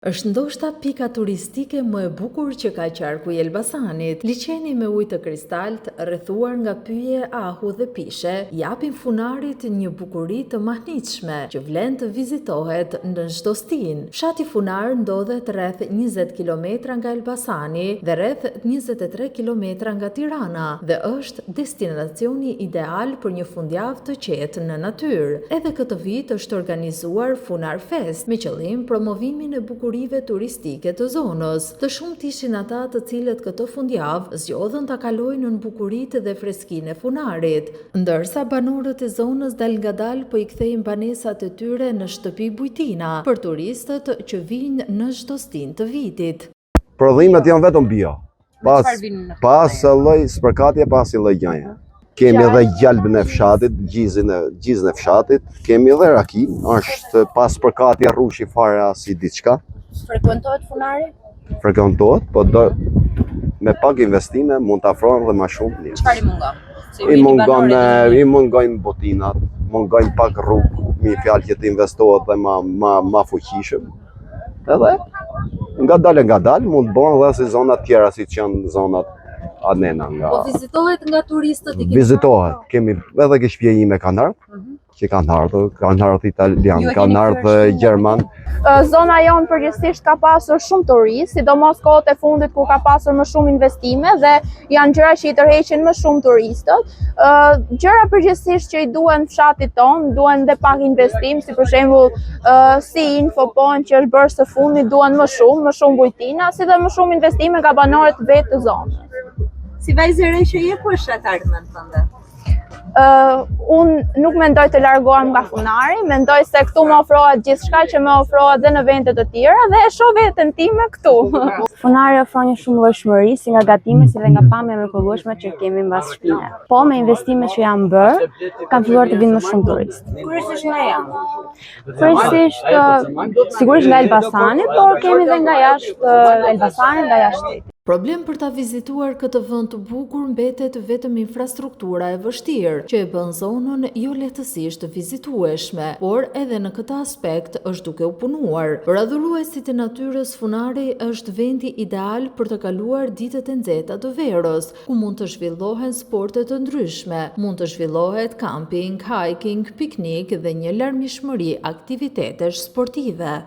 Është ndoshta pika turistike më e bukur që ka qarku i Elbasanit. Liçeni me ujë të kristalt, rrethuar nga pyje, ahu dhe pishe, japin funarit një bukuri të mahnitshme që vlen të vizitohet në çdo stinë. Fshati Funar ndodhet rreth 20 km nga Elbasani dhe rreth 23 km nga Tirana dhe është destinacioni ideal për një fundjavë të qetë në natyrë. Edhe këtë vit është organizuar Funar Fest me qëllim promovimin e bukurive turistike të zonës. Të shumt ishin ata të cilët këtë fundjavë zgjodhën ta kalojnë në bukuritë dhe freskinë e Funarit, ndërsa banorët e zonës dal ngadal po i kthejnë banesat e tyre në shtëpi bujtina për turistët që vijnë në çdo stinë të vitit. Prodhimet janë vetëm bio. Pas lloj spërkatje, pas lloj gjaje. Kemi edhe gjalbën e fshatit, gjizën e fshatit, kemi edhe rakin, është pas spërkatje rrushi fare as i diçka. Frekuentohet Funari? Frekuentohet, po me pak investime mund të afrohen dhe më shumë. Çfarë i mungon? I mungojnë botinat, mungojnë pak rrugë, mi fjalë që të investohet dhe ma fuqishëm. Edhe nga dalë mund të bëhen edhe si zonat tjera si që janë zonat anena nga. Po vizitohet nga turistët? Vizitohet, kemi edhe ke shpjegime kanë ardhur, që kanë ardhur italian, kanë ardhur gjerman. Zona jonë përgjithsisht ka pasur shumë turistë, sidomos kohët e fundit kur ka pasur më shumë investime dhe janë gjëra që i tërheqin më shumë turistët. Gjëra përgjithsisht që i duhen fshatit ton, duhen dhe pak investim, si për shembull si Infopon që është bërë së fundit, duhen më shumë bujtina, si dhe më shumë investime nga banorët vetë të zonës. Si vajzë e re që je, ku është atarmen tënde? Unë nuk mendoj të largohem nga Funari, mendoj se këtu më ofrohet gjithçka që më ofrohet dhe në vende të tjera dhe e shoh veten time këtu. Funari ofron një shumëllojshmëri si nga gatimet si dhe nga pamja e mrekullueshme që kemi mbas shpine. Po me investimet që janë bërë, kanë filluar të vinë më shumë turistë. Kryesisht nga janë? Kryesisht sigurisht nga Elbasani, por kemi dhe nga jashtë Elbasanit, nga jashtë shtetit. Problem për ta vizituar këtë vend të bukur mbetet vetëm infrastruktura e vështirë, që e bën zonën jo lehtësisht vizitueshme, por edhe në këtë aspekt është duke u punuar. Për adhuruesit e natyrës, Funari është vendi ideal për të kaluar ditët e nxehta të verës, ku mund të zhvillohen sporte të ndryshme, mund të zhvillohet camping, hiking, piknik dhe një larmishmëri aktivitetesh sportive.